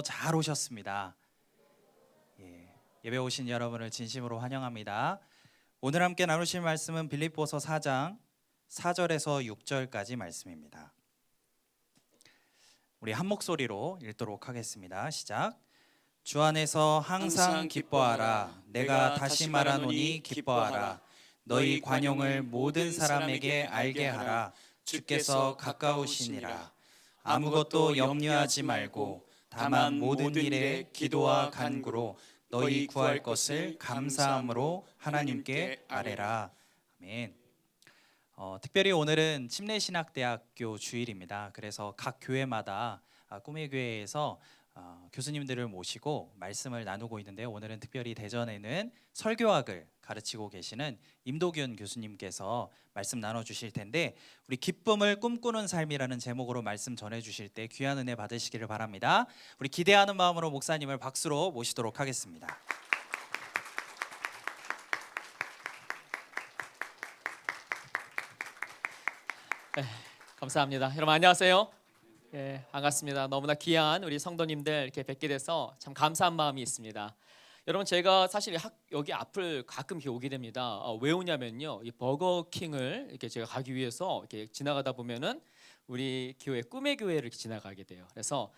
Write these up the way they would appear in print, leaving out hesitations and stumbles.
잘 오셨습니다. 예배 오신 여러분을 진심으로 환영합니다. 오늘 함께 나누실 말씀은 빌립보서 4장 4절에서 6절까지 말씀입니다. 우리 한 목소리로 읽도록 하겠습니다. 시작. 주 안에서 항상 기뻐하라. 내가 다시 말하노니 기뻐하라. 너희 관용을 모든 사람에게 알게 하라. 주께서 가까우시니라. 아무것도 염려하지 말고 다만 모든 일에 기도와 간구로 너희 구할 것을 감사함으로 하나님께 아뢰라. 아멘. 특별히 오늘은 침례신학대학교 주일입니다. 그래서 각 교회마다 꿈의 교회에서 교수님들을 모시고 말씀을 나누고 있는데, 오늘은 특별히 대전에는 설교학을 가르치고 계시는 임도균 교수님께서 말씀 나눠주실 텐데, 우리 기쁨을 꿈꾸는 삶이라는 제목으로 말씀 전해주실 때 귀한 은혜 받으시기를 바랍니다. 우리 기대하는 마음으로 목사님을 박수로 모시도록 하겠습니다. 네, 감사합니다. 여러분 안녕하세요. 반갑습니다. 너무나 귀한 우리 성도님들 이렇게 뵙게 돼서 참 감사한 마음이 있습니다. 여러분, 제가 사실 여기 앞을 가끔 이렇게 오게 됩니다. 왜 오냐면요, 이 버거킹을 이렇게 제가 가기 위해서 이렇게 지나가다 보면은 우리 교회 꿈의 교회를 이렇게 지나가게 돼요. 그래서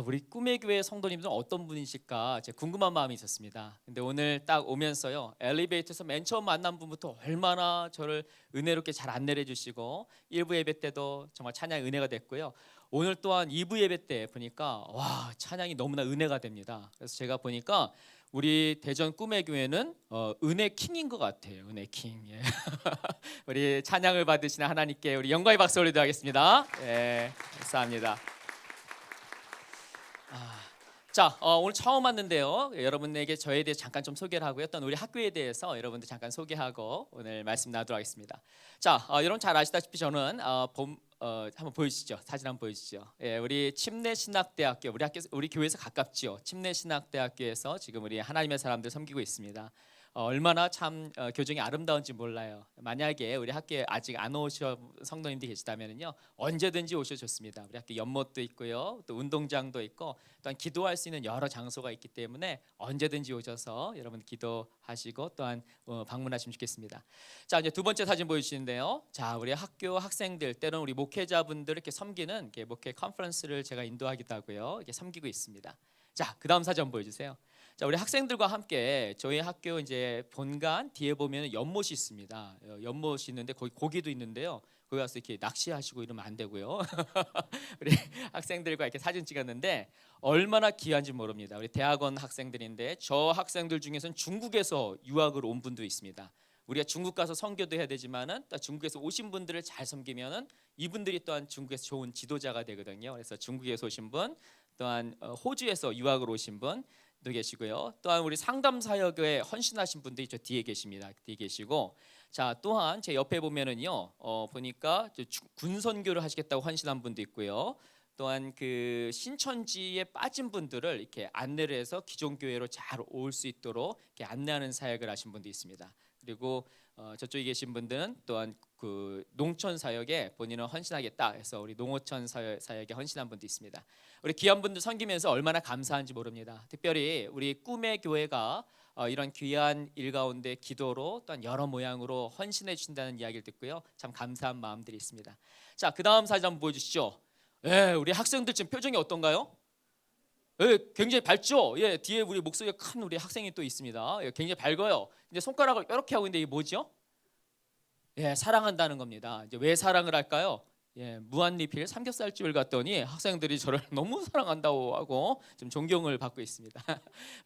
우리 꿈의 교회 성도님들은 어떤 분이실까 제가 궁금한 마음이 있었습니다. 근데 오늘 딱 오면서요, 엘리베이터에서 맨 처음 만난 분부터 얼마나 저를 은혜롭게 잘 안내해 주시고 1부 예배 때도 정말 찬양이 은혜가 됐고요. 오늘 또한 2부 예배 때 보니까 찬양이 너무나 은혜가 됩니다. 그래서 제가 보니까 우리 대전 꿈의 교회는 은혜 킹인 것 같아요. 은혜 킹. 우리 찬양을 받으시는 하나님께 우리 영광의 박수 올리도록 하겠습니다. 감사합니다. 자, 오늘 처음 왔는데요, 여러분에게 저에 대해 잠깐 좀 소개를 하고요, 또 우리 학교에 대해서 여러분들 잠깐 소개하고 오늘 말씀 나누도록 하겠습니다. 자, 여러분 잘 아시다시피 저는 한번 보여주시죠. 사진 한번 보여주시죠. 우리 침례신학대학교, 우리 교회에서 가깝지요. 침례신학대학교에서 지금 우리 하나님의 사람들 섬기고 있습니다. 얼마나 참 교정이 아름다운지 몰라요. 만약에 우리 학교에 아직 안 오셔 성도님들이 계시다면요, 언제든지 오셔도 좋습니다. 우리 학교 연못도 있고요, 또 운동장도 있고, 또한 기도할 수 있는 여러 장소가 있기 때문에 언제든지 오셔서 여러분 기도하시고 또한 방문하시면 좋겠습니다. 자, 이제 두 번째 사진 보여주시는데요, 자, 우리 학교 학생들, 때로는 우리 목회자분들 이렇게 섬기는 이렇게 목회 컨퍼런스를 제가 인도하기도 하고요, 이렇게 섬기고 있습니다. 자, 그 다음 사진 한번 보여주세요. 자, 우리 학생들과 함께 저희 학교 이제 본관 뒤에 보면 연못이 있습니다. 연못이 있는데 거기 고기도 있는데요, 거기 가서 이렇게 낚시하시고 이러면 안 되고요. 우리 학생들과 이렇게 사진 찍었는데 얼마나 귀한지 모릅니다. 우리 대학원 학생들인데, 저 학생들 중에서는 중국에서 유학을 온 분도 있습니다. 우리가 중국 가서 선교도 해야 되지만은 또 중국에서 오신 분들을 잘 섬기면은 이분들이 또한 중국에서 좋은 지도자가 되거든요. 그래서 중국에서 오신 분, 또한 호주에서 유학을 오신 분 도 계시고요. 또한 우리 상담 사역에 헌신하신 분들이 저 뒤에 계십니다. 뒤에 계시고, 자, 또한 제 옆에 보면은요, 보니까 군 선교를 하시겠다고 헌신한 분도 있고요. 또한 그 신천지에 빠진 분들을 이렇게 안내를 해서 기존 교회로 잘 올 수 있도록 이렇게 안내하는 사역을 하신 분도 있습니다. 그리고 저쪽에 계신 분들은 또한 그 농촌 사역에 본인은 헌신하겠다 해서 우리 농어촌 사역에 헌신한 분도 있습니다. 우리 귀한 분들 섬기면서 얼마나 감사한지 모릅니다. 특별히 우리 꿈의 교회가 이런 귀한 일 가운데 기도로 또한 여러 모양으로 헌신해 주신다는 이야기를 듣고요, 참 감사한 마음들이 있습니다. 자, 그 다음 사진 한번 보여주시죠. 우리 학생들 지금 표정이 어떤가요? 굉장히 밝죠? 뒤에 우리 목소리가 큰 우리 학생이 또 있습니다. 굉장히 밝아요. 이제 손가락을 이렇게 하고 있는데 이게 뭐죠? 사랑한다는 겁니다. 이제 왜 사랑을 할까요? 무한리필 삼겹살집을 갔더니 학생들이 저를 너무 사랑한다고 하고 좀 존경을 받고 있습니다.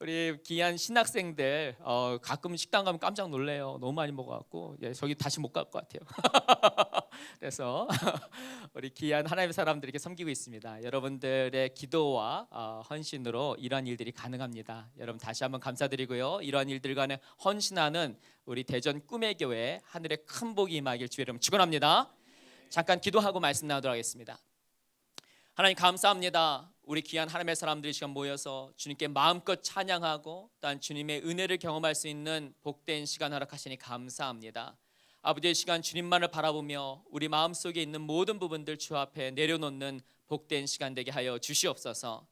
우리 귀한 신학생들 가끔 식당 가면 깜짝 놀래요. 너무 많이 먹어갖고 저기 다시 못 갈 것 같아요. 그래서 우리 귀한 하나님의 사람들에게 섬기고 있습니다. 여러분들의 기도와 헌신으로 이러한 일들이 가능합니다. 여러분 다시 한번 감사드리고요, 이러한 일들 간에 헌신하는 우리 대전 꿈의 교회 하늘의 큰 복이 임하길 주의 이름으로 축원합니다. 잠깐 기도하고 말씀 나누도록 하겠습니다. 하나님 감사합니다. 우리 귀한 하나님의 사람들이 시간 모여서 주님께 마음껏 찬양하고 또한 주님의 은혜를 경험할 수 있는 복된 시간 허락하시니 감사합니다. 아버지의 시간 주님만을 바라보며 우리 마음속에 있는 모든 부분들 주 앞에 내려놓는 복된 시간 되게 하여 주시옵소서.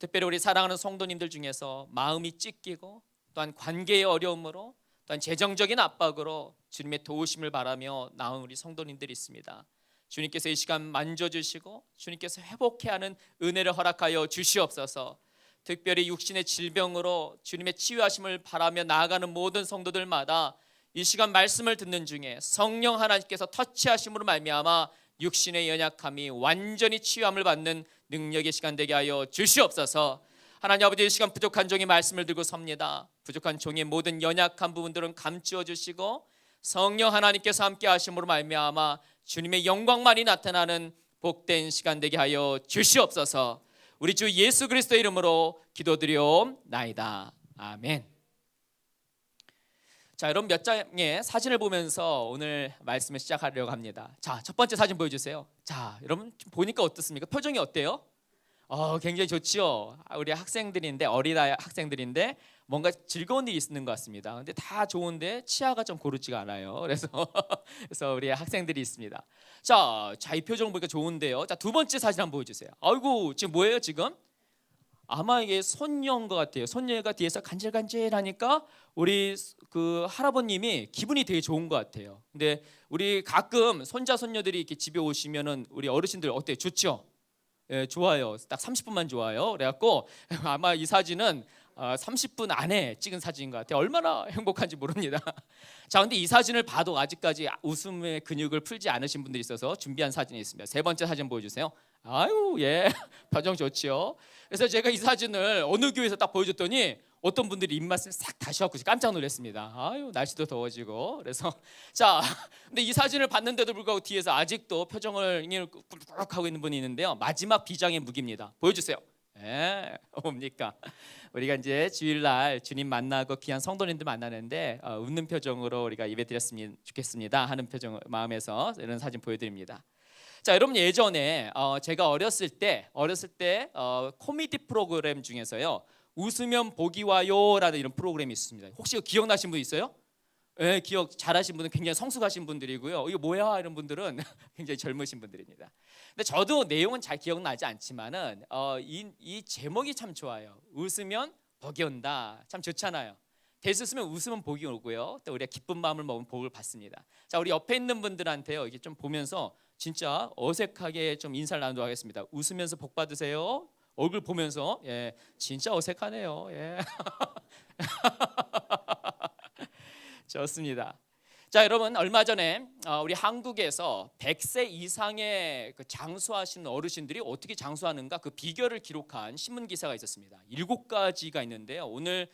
특별히 우리 사랑하는 성도님들 중에서 마음이 찢기고 또한 관계의 어려움으로 또한 재정적인 압박으로 주님의 도우심을 바라며 나온 우리 성도님들이 있습니다. 주님께서 이 시간 만져주시고 주님께서 회복케 하는 은혜를 허락하여 주시옵소서. 특별히 육신의 질병으로 주님의 치유하심을 바라며 나아가는 모든 성도들마다 이 시간 말씀을 듣는 중에 성령 하나님께서 터치하심으로 말미암아 육신의 연약함이 완전히 치유함을 받는 능력의 시간 되게 하여 주시옵소서. 하나님 아버지, 이 시간 부족한 종의 말씀을 들고 섭니다. 부족한 종의 모든 연약한 부분들은 감추어 주시고 성령 하나님께서 함께 하심으로 말미암아 주님의 영광만이 나타나는 복된 시간 되게 하여 주시옵소서. 우리 주 예수 그리스도의 이름으로 기도드리옵나이다. 아멘. 자, 여러분 몇 장의 사진을 보면서 오늘 말씀을 시작하려고 합니다. 자, 첫 번째 사진 보여주세요. 자, 여러분 보니까 어떻습니까? 표정이 어때요? 굉장히 좋죠. 우리 학생들인데, 어린아이 학생들인데 뭔가 즐거운 일이 있는 것 같습니다. 근데 다 좋은데 치아가 좀 고르지가 않아요. 그래서 우리 학생들이 있습니다. 자, 이 표정 보니까 좋은데요. 자, 두 번째 사진 한번 보여주세요. 아이고, 지금 뭐예요 지금? 아마 이게 손녀인 것 같아요. 손녀가 뒤에서 간질간질하니까 우리 그 할아버님이 기분이 되게 좋은 것 같아요. 근데 우리 가끔 손자 손녀들이 이렇게 집에 오시면은 우리 어르신들 어때요? 좋죠? 예, 좋아요. 딱 30분만 좋아요. 그래갖고 아마 이 사진은 30분 안에 찍은 사진인 것 같아요. 얼마나 행복한지 모릅니다. 자, 근데 이 사진을 봐도 아직까지 웃음의 근육을 풀지 않으신 분들이 있어서 준비한 사진이 있습니다. 세 번째 사진 보여주세요. 아유, 예, 표정 좋지요. 그래서 제가 이 사진을 어느 교회에서 딱 보여줬더니 어떤 분들이 입맛을 싹 다셔갖고 깜짝 놀랐습니다. 아유, 날씨도 더워지고. 그래서 자, 근데 이 사진을 봤는데도 불구하고 뒤에서 아직도 표정을 꿀꺽 하고 있는 분이 있는데요. 마지막 비장의 무기입니다. 보여주세요. 예, 뭡니까? 우리가 이제 주일날 주님 만나고 귀한 성도님들 만나는데 웃는 표정으로 우리가 예배드렸으면 좋겠습니다 하는 표정 마음에서 이런 사진 보여드립니다. 자, 여러분 예전에 제가 어렸을 때 코미디 프로그램 중에서요, 웃으면 복이 와요라는 이런 프로그램이 있습니다. 혹시 기억나신 분 있어요? 네, 기억 잘하신 분은 굉장히 성숙하신 분들이고요. 이거 뭐야 이런 분들은 굉장히 젊으신 분들입니다. 근데 저도 내용은 잘 기억나지 않지만은 이 제목이 참 좋아요. 웃으면 복이 온다. 참 좋잖아요. 대수 쓰면 웃으면 복이 오고요. 또 우리가 기쁜 마음을 먹으면 복을 받습니다. 자, 우리 옆에 있는 분들한테요, 이게 좀 보면서 진짜 어색하게 좀 인사를 나누도록 하겠습니다. 웃으면서 복 받으세요. 얼굴 보면서. 예, 진짜 어색하네요. 예. 좋습니다. 자, 여러분 얼마 전에 우리 한국에서 100세 이상의 그 장수하시는 어르신들이 어떻게 장수하는가 그 비결을 기록한 신문 기사가 있었습니다. 7가지가 있는데요. 오늘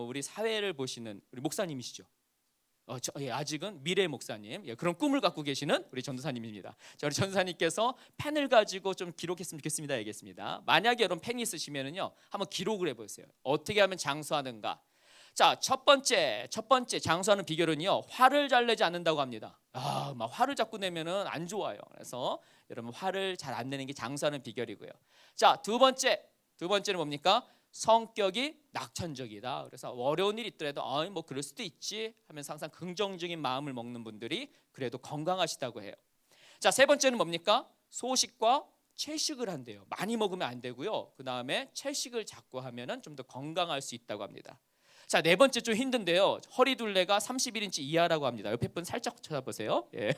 우리 사회를 보시는 우리 목사님이시죠. 아직은 미래 목사님, 그런 꿈을 갖고 계시는 우리 전도사님입니다. 자, 우리 전도사님께서 펜을 가지고 좀 기록했으면 좋겠습니다. 얘기했습니다. 만약에 여러분 펜이 있으시면은요, 한번 기록을 해보세요. 어떻게 하면 장수하는가? 자, 첫 번째 장수하는 비결은요, 화를 잘 내지 않는다고 합니다. 막 화를 자꾸 내면은 안 좋아요. 그래서 여러분 화를 잘 안 내는 게 장수하는 비결이고요. 자, 두 번째는 뭡니까? 성격이 낙천적이다. 그래서 어려운 일이 있더라도 뭐 그럴 수도 있지 하면서 항상 긍정적인 마음을 먹는 분들이 그래도 건강하시다고 해요. 자, 세 번째는 뭡니까? 소식과 채식을 한대요. 많이 먹으면 안 되고요. 그 다음에 채식을 자꾸 하면은 좀 더 건강할 수 있다고 합니다. 자, 네 번째 좀 힘든데요. 허리 둘레가 31인치 이하라고 합니다. 옆에 분 살짝 쳐다보세요. 예.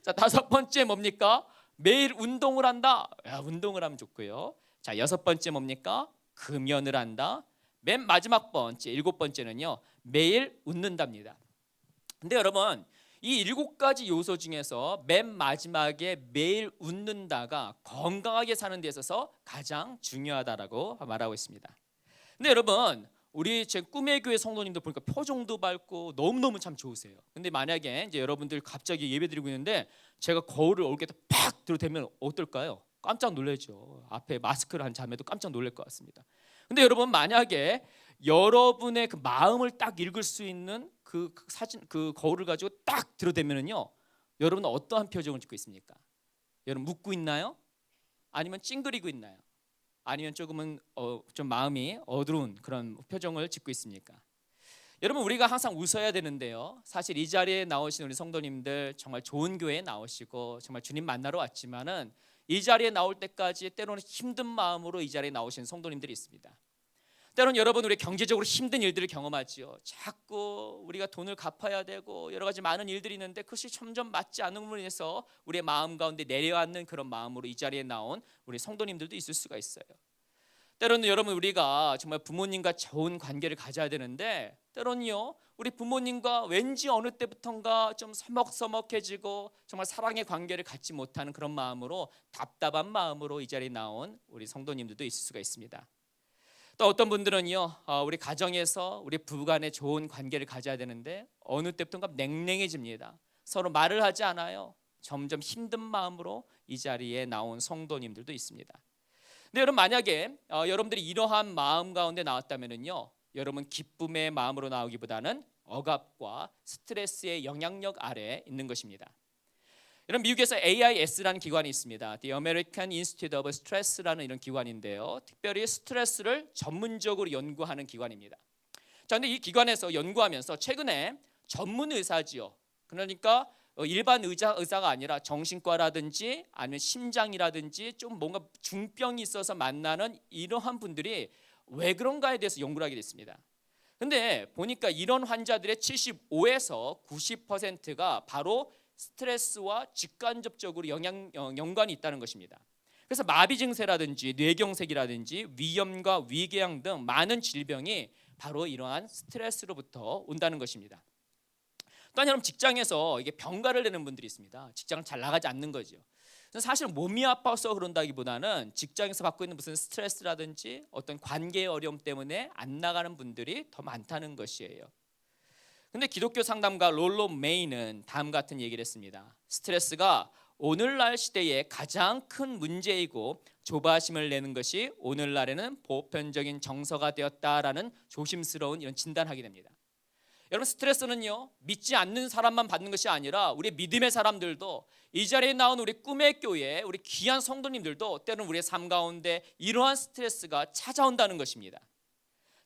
자, 다섯 번째 뭡니까? 매일 운동을 한다. 운동을 하면 좋고요. 자, 여섯 번째 뭡니까? 금연을 한다. 맨 마지막 번째, 일곱 번째는요, 매일 웃는답니다. 근데 여러분, 이 7가지 요소 중에서 맨 마지막에 매일 웃는다가 건강하게 사는 데 있어서 가장 중요하다라고 말하고 있습니다. 근데 여러분, 우리 제 꿈의 교회 성도님들 보니까 표정도 밝고 너무너무 참 좋으세요. 근데 만약에 이제 여러분들 갑자기 예배드리고 있는데 제가 거울을 얼굴에 팍 들어대면 어떨까요? 깜짝 놀라죠. 앞에 마스크를 한 자매도 깜짝 놀랄 것 같습니다. 근데 여러분, 만약에 여러분의 그 마음을 딱 읽을 수 있는 그 사진, 그 거울을 가지고 딱 들어대면은요, 여러분은 어떠한 표정을 짓고 있습니까? 여러분 웃고 있나요? 아니면 찡그리고 있나요? 아니면 조금은 좀 마음이 어두운 그런 표정을 짓고 있습니까? 여러분, 우리가 항상 웃어야 되는데요, 사실 이 자리에 나오신 우리 성도님들 정말 좋은 교회에 나오시고 정말 주님 만나러 왔지만은 이 자리에 나올 때까지 때로는 힘든 마음으로 이 자리에 나오신 성도님들이 있습니다. 때로는 여러분 우리 경제적으로 힘든 일들을 경험하지요. 자꾸 우리가 돈을 갚아야 되고 여러 가지 많은 일들이 있는데 그것이 점점 맞지 않음으로 인해서 우리의 마음 가운데 내려앉는 그런 마음으로 이 자리에 나온 우리 성도님들도 있을 수가 있어요. 때로는 여러분 우리가 정말 부모님과 좋은 관계를 가져야 되는데 때로는요 우리 부모님과 왠지 어느 때부턴가 좀 서먹서먹해지고 정말 사랑의 관계를 갖지 못하는 그런 마음으로 답답한 마음으로 이 자리에 나온 우리 성도님들도 있을 수가 있습니다. 또 어떤 분들은요 우리 가정에서 우리 부부간에 좋은 관계를 가져야 되는데 어느 때부턴가 냉랭해집니다. 서로 말을 하지 않아요. 점점 힘든 마음으로 이 자리에 나온 성도님들도 있습니다. 근데 여러분 만약에 여러분들이 이러한 마음 가운데 나왔다면은요 여러분 기쁨의 마음으로 나오기보다는 억압과 스트레스의 영향력 아래에 있는 것입니다. 여러분 미국에서 AIS라는 기관이 있습니다. The American Institute of Stress라는 이런 기관인데요. 특별히 스트레스를 전문적으로 연구하는 기관입니다. 자, 근데 이 기관에서 연구하면서 최근에 전문 의사지요. 그러니까 일반 의사가 아니라 정신과라든지 아니면 심장이라든지 좀 뭔가 중병이 있어서 만나는 이러한 분들이 왜 그런가에 대해서 연구를 하게 됐습니다. 근데 보니까 이런 환자들의 75에서 90%가 바로 스트레스와 직간접적으로 연관이 있다는 것입니다. 그래서 마비 증세라든지 뇌경색이라든지 위염과 위궤양 등 많은 질병이 바로 이러한 스트레스로부터 온다는 것입니다. 또한 여러분 직장에서 이게 병가를 내는 분들이 있습니다. 직장을 잘 나가지 않는 거죠. 사실 몸이 아파서 그런다기보다는 직장에서 받고 있는 무슨 스트레스라든지 어떤 관계의 어려움 때문에 안 나가는 분들이 더 많다는 것이에요. 근데 기독교 상담가 롤로 메이는 다음 같은 얘기를 했습니다. 스트레스가 오늘날 시대의 가장 큰 문제이고 조바심을 내는 것이 오늘날에는 보편적인 정서가 되었다라는 조심스러운 이런 진단하게 됩니다. 여러분 스트레스는요 믿지 않는 사람만 받는 것이 아니라 우리 믿음의 사람들도 이 자리에 나온 우리 꿈의 교회 우리 귀한 성도님들도 때로는 우리의 삶 가운데 이러한 스트레스가 찾아온다는 것입니다.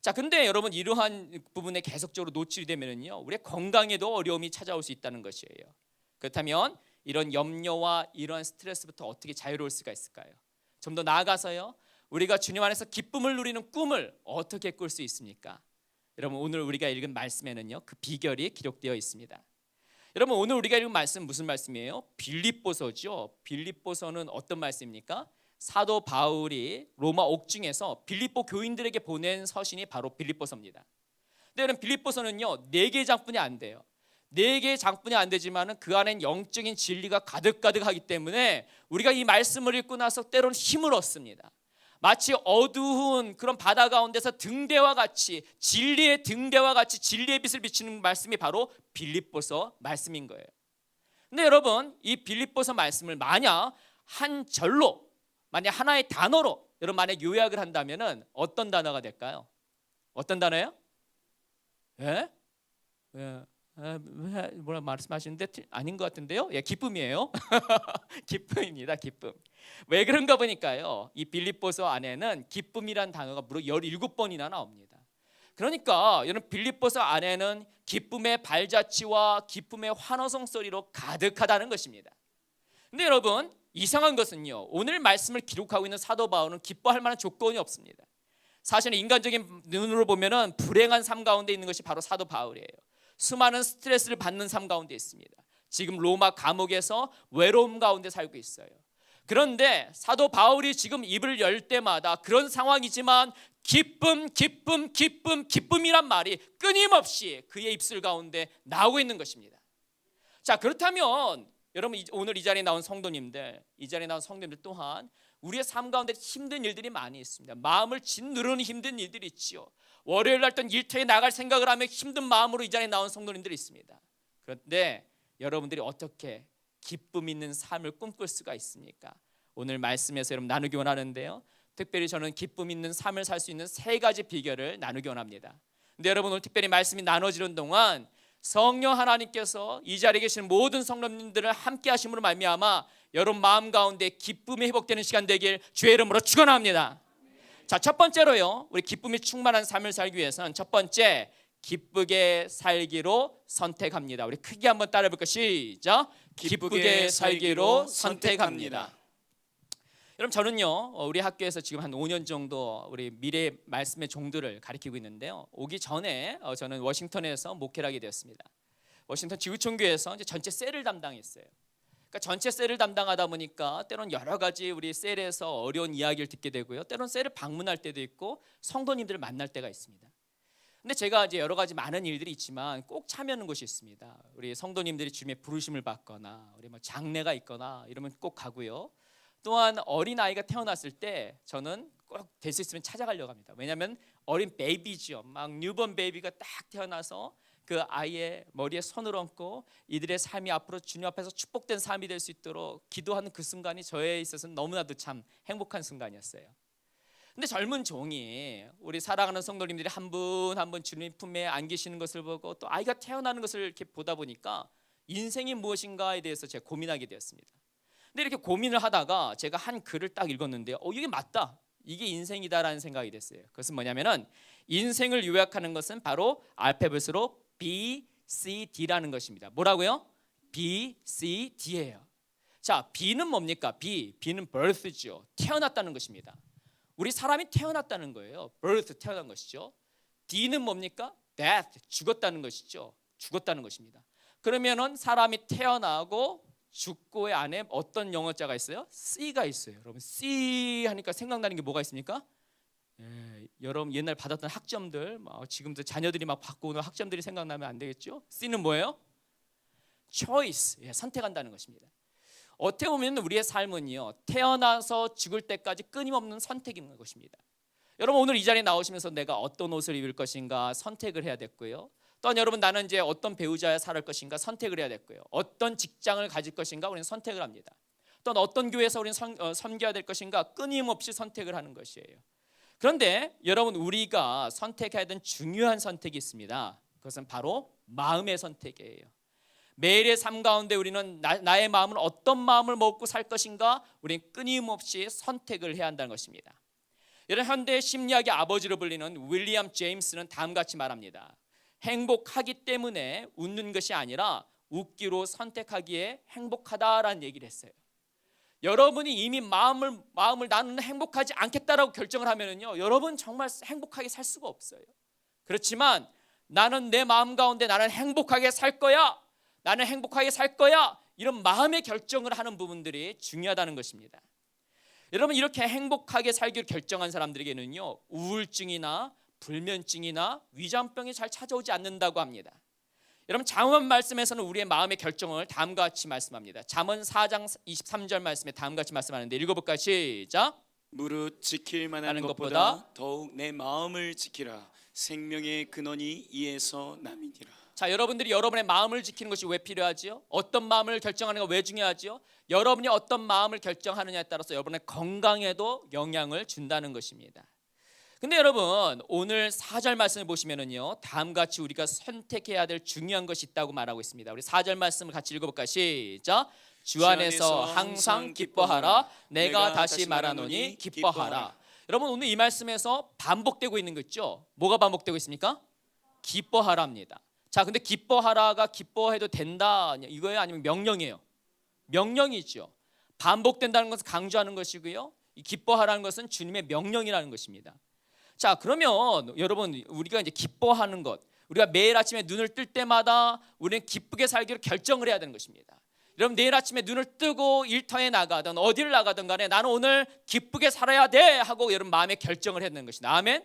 자, 근데 여러분 이러한 부분에 계속적으로 노출이 되면은요 우리의 건강에도 어려움이 찾아올 수 있다는 것이에요. 그렇다면 이런 염려와 이러한 스트레스부터 어떻게 자유로울 수가 있을까요? 좀 더 나아가서요 우리가 주님 안에서 기쁨을 누리는 꿈을 어떻게 꿀 수 있습니까? 여러분 오늘 우리가 읽은 말씀에는요 그 비결이 기록되어 있습니다. 여러분 오늘 우리가 읽은 말씀 무슨 말씀이에요? 빌립보서죠. 빌립보서는 어떤 말씀입니까? 사도 바울이 로마 옥중에서 빌립보 교인들에게 보낸 서신이 바로 빌립보서입니다. 근데 여러분 빌립보서는요 4개의 장뿐이 안 돼요. 4개의 장뿐이 안 되지만은 그 안엔 영적인 진리가 가득가득하기 때문에 우리가 이 말씀을 읽고 나서 때로는 힘을 얻습니다. 마치 어두운 그런 바다 가운데서 등대와 같이 진리의 등대와 같이 진리의 빛을 비치는 말씀이 바로 빌립보서 말씀인 거예요. 근데 여러분 이 빌립보서 말씀을 만약 한 절로 만약 하나의 단어로 여러분 만약 요약을 한다면은 어떤 단어가 될까요? 어떤 단어예요? 예? 뭐라 말씀하시는데 아닌 것 같은데요? 예, 기쁨이에요. 기쁨입니다. 기쁨. 왜 그런가 보니까요. 이 빌립보서 안에는 기쁨이란 단어가 무려 17번이나 나옵니다. 그러니까 여러분 빌립보서 안에는 기쁨의 발자취와 기쁨의 환호성 소리로 가득하다는 것입니다. 근데 여러분 이상한 것은요. 오늘 말씀을 기록하고 있는 사도 바울은 기뻐할 만한 조건이 없습니다. 사실은 인간적인 눈으로 보면은 불행한 삶 가운데 있는 것이 바로 사도 바울이에요. 수많은 스트레스를 받는 삶 가운데 있습니다. 지금 로마 감옥에서 외로움 가운데 살고 있어요. 그런데 사도 바울이 지금 입을 열 때마다 그런 상황이지만 기쁨, 기쁨, 기쁨, 기쁨이란 말이 끊임없이 그의 입술 가운데 나오고 있는 것입니다. 자, 그렇다면 여러분 오늘 이 자리에 나온 성도님들, 이 자리에 나온 성도님들 또한 우리의 삶 가운데 힘든 일들이 많이 있습니다. 마음을 짓누르는 힘든 일들이 있지요. 월요일 날 어떤 일터에 나갈 생각을 하며 힘든 마음으로 이 자리에 나온 성도님들이 있습니다. 그런데 여러분들이 어떻게 기쁨 있는 삶을 꿈꿀 수가 있습니까? 오늘 말씀에서 여러분 나누기 원하는데요. 특별히 저는 기쁨 있는 삶을 살 수 있는 3가지 비결을 나누기 원합니다. 근데 여러분 오늘 특별히 말씀이 나눠지는 동안 성령 하나님께서 이 자리에 계시는 모든 성도님들을 함께 하심으로 말미암아 여러분 마음 가운데 기쁨이 회복되는 시간 되길 주의 이름으로 축원합니다. 자, 첫 번째로요. 우리 기쁨이 충만한 삶을 살기 위해서는 첫 번째 기쁘게 살기로 선택합니다. 우리 크게 한번 따라해 볼까요? 시작. 기쁘게 살기로 선택합니다. 여러분 저는요 우리 학교에서 지금 한 5년 정도 우리 미래 말씀의 종들을 가르치고 있는데요. 오기 전에 저는 워싱턴에서 목회를 하게 되었습니다. 워싱턴 지구촌교회에서 이제 전체 셀을 담당했어요. 그러니까 전체 셀을 담당하다 보니까 때론 여러 가지 우리 셀에서 어려운 이야기를 듣게 되고요. 때론 셀을 방문할 때도 있고 성도님들을 만날 때가 있습니다. 근데 제가 이제 여러 가지 많은 일들이 있지만 꼭 참여하는 곳이 있습니다. 우리 성도님들이 주님의 부르심을 받거나 우리 뭐 장례가 있거나 이러면 꼭 가고요. 또한 어린 아이가 태어났을 때 저는 꼭 될 수 있으면 찾아가려고 합니다. 왜냐하면 어린 베이비죠. 막 뉴본 베이비가 딱 태어나서 그 아이의 머리에 손을 얹고 이들의 삶이 앞으로 주님 앞에서 축복된 삶이 될 수 있도록 기도하는 그 순간이 저에 있어서는 너무나도 참 행복한 순간이었어요. 근데 젊은 종이 우리 사랑하는 성도님들이 한 분 한 분 주님 품에 안기시는 것을 보고 또 아이가 태어나는 것을 이렇게 보다 보니까 인생이 무엇인가에 대해서 제가 고민하게 되었습니다. 근데 이렇게 고민을 하다가 제가 한 글을 딱 읽었는데요. 이게 맞다. 이게 인생이다라는 생각이 됐어요. 그것은 뭐냐면은 인생을 요약하는 것은 바로 알파벳으로 B, C, D라는 것입니다. 뭐라고요? B, C, D예요. 자, B는 뭡니까? B는 birth죠. 태어났다는 것입니다. 우리 사람이 태어났다는 거예요. birth, 태어난 것이죠. D는 뭡니까? death, 죽었다는 것이죠. 죽었다는 것입니다. 그러면은 사람이 태어나고 죽고의 안에 어떤 영어자가 있어요? C가 있어요. 여러분 C 하니까 생각나는 게 뭐가 있습니까? 여러분 옛날 받았던 학점들, 지금도 자녀들이 막 받고 오는 학점들이 생각나면 안 되겠죠? C는 뭐예요? choice, 선택한다는 것입니다. 어떻게 보면 우리의 삶은요 태어나서 죽을 때까지 끊임없는 선택인 것입니다. 여러분 오늘 이 자리에 나오시면서 내가 어떤 옷을 입을 것인가 선택을 해야 됐고요. 또한 여러분 나는 이제 어떤 배우자와 살 것인가 선택을 해야 됐고요. 어떤 직장을 가질 것인가 우리는 선택을 합니다. 또한 어떤 교회에서 우리는 섬겨야 될 것인가 끊임없이 선택을 하는 것이에요. 그런데 여러분 우리가 선택해야 되는 중요한 선택이 있습니다. 그것은 바로 마음의 선택이에요. 매일의 삶 가운데 우리는 나의 마음은 어떤 마음을 먹고 살 것인가 우리는 끊임없이 선택을 해야 한다는 것입니다. 이런 현대 심리학의 아버지로 불리는 윌리엄 제임스는 다음같이 말합니다. 행복하기 때문에 웃는 것이 아니라 웃기로 선택하기에 행복하다라는 얘기를 했어요. 여러분이 이미 마음을 나는 행복하지 않겠다라고 결정을 하면은요, 여러분 정말 행복하게 살 수가 없어요. 그렇지만 나는 내 마음 가운데 나는 행복하게 살 거야. 나는 행복하게 살 거야. 이런 마음의 결정을 하는 부분들이 중요하다는 것입니다. 여러분 이렇게 행복하게 살기로 결정한 사람들에게는요, 우울증이나 불면증이나 위장병이 잘 찾아오지 않는다고 합니다. 여러분 잠언 말씀에서는 우리의 마음의 결정을 다음과 같이 말씀합니다. 잠언 4장 23절 말씀에 다음과 같이 말씀하는데 읽어볼까요? 시작. 무릇 지킬 만한 것보다 더욱 내 마음을 지키라. 생명의 근원이 이에서 남이니라. 자, 여러분들이 여러분의 마음을 지키는 것이 왜 필요하지요? 어떤 마음을 결정하는가 왜 중요하지요? 여러분이 어떤 마음을 결정하느냐에 따라서 여러분의 건강에도 영향을 준다는 것입니다. 근데 여러분 오늘 4절 말씀을 보시면은요 다음같이 우리가 선택해야 될 중요한 것이 있다고 말하고 있습니다. 우리 4절 말씀을 같이 읽어볼까요? 시작. 주 안에서 항상 기뻐하라. 내가 다시 말하노니 기뻐하라. 여러분 오늘 이 말씀에서 반복되고 있는 거 있죠? 뭐가 반복되고 있습니까? 기뻐하라입니다. 자, 근데 기뻐하라가 기뻐해도 된다 이거예요? 아니면 명령이에요? 명령이죠. 반복된다는 것은 강조하는 것이고요. 이 기뻐하라는 것은 주님의 명령이라는 것입니다. 자, 그러면 여러분 우리가 이제 기뻐하는 것, 우리가 매일 아침에 눈을 뜰 때마다 우리는 기쁘게 살기로 결정을 해야 되는 것입니다. 여러분 내일 아침에 눈을 뜨고 일터에 나가든 어디를 나가든 간에 나는 오늘 기쁘게 살아야 돼 하고 여러분 마음에 결정을 해야 되는 것이다. 아멘.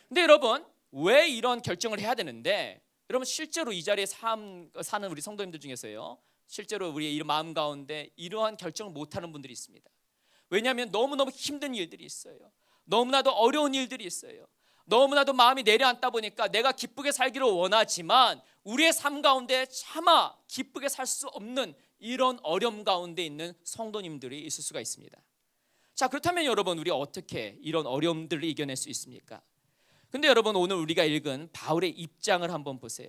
근데 여러분 왜 이런 결정을 해야 되는데 여러분 실제로 이 자리에 사는 우리 성도님들 중에서요 실제로 우리의 이 마음 가운데 이러한 결정을 못하는 분들이 있습니다. 왜냐하면 너무너무 힘든 일들이 있어요. 너무나도 어려운 일들이 있어요. 너무나도 마음이 내려앉다 보니까 내가 기쁘게 살기를 원하지만 우리의 삶 가운데 차마 기쁘게 살 수 없는 이런 어려움 가운데 있는 성도님들이 있을 수가 있습니다. 자, 그렇다면 여러분 우리 어떻게 이런 어려움들을 이겨낼 수 있습니까? 근데 여러분 오늘 우리가 읽은 바울의 입장을 한번 보세요.